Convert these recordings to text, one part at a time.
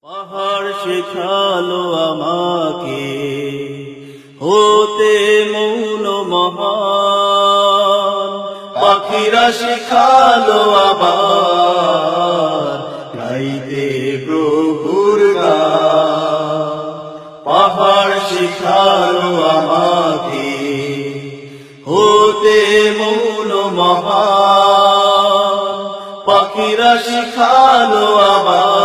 পাহাড় শেখালো আমাকে হতে মৌন মহান, পাখিরা শেখালো আবার গাইতে প্রভুর গান। পাহাড় শেখালো আমাকে হতে মৌন মহান, পাখিরা শেখালো আবার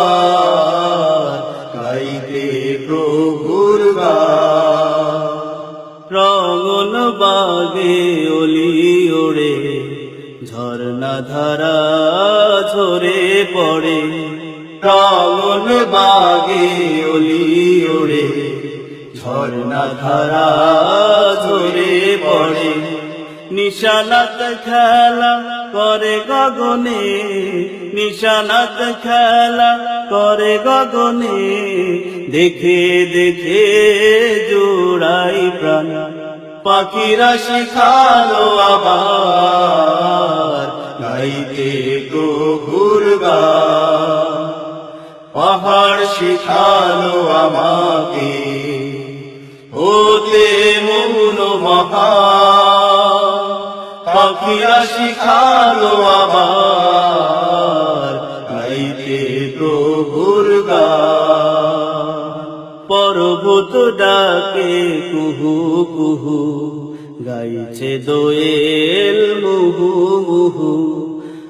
গাইতে প্রভুর গান। রঙন বাগে অলি ওড়ে ঝর্ণা ধারা ঝরে পড়ে, রঙন বাগে অলি ওড়ে ঝর্ণা ধারা ঝরে পড়ে। নিশানাত খেলা করে গগনে, নিশানাত খেলা করে গগনে, দেখে দেখে জোড়াই প্রাণ। পাখিরা শেখালো আবার গাইতে প্রভুর গান। পাহাড় শেখালো আমাকে হতে মৌন মহান, পাখিরা শেখালো আবার গাইতে প্রভুর গান। পর্বত ডাকে কুহু কুহু গাইছে দোয়েল মুহু মুহু,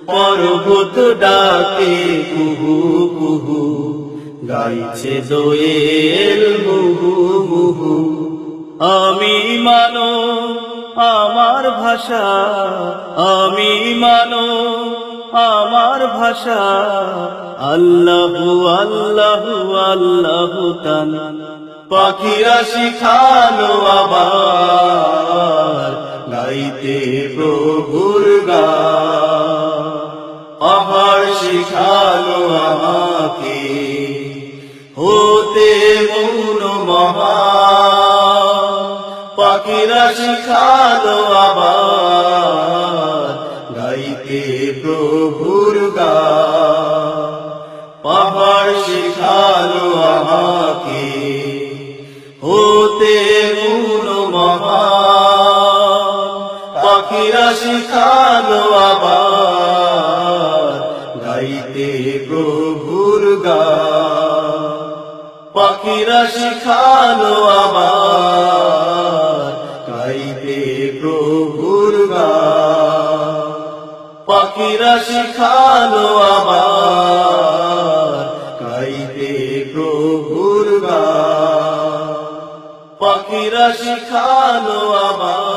পর্বত ডাকে কুহু কুহু গাইছে দোয়েল মুহু মুহু। আমি মানো আমার ভাষা, আমি মানো আমার ভাষা, আল্লাহু আল্লাহু আল্লাহু তান। পাখিরা শিখালো আবার গাইতে প্রভুর গান। পাহাড় শিখালো আমাকে হতে মৌন মহান, পাখিরা শিখালো আবার গাইতে প্রভুর গান। পাহাড় শিখালো আমাকে হতে মৌন মহান, পাখিরা শিখালো আবার গাইতে প্রভুর গান। পাখিরা শিখালো আবার গাইতে প্রভুর গান। পাখিরা শিখালো আবার গাইতে প্রভুর গান। পাখিরা শিখালো আবার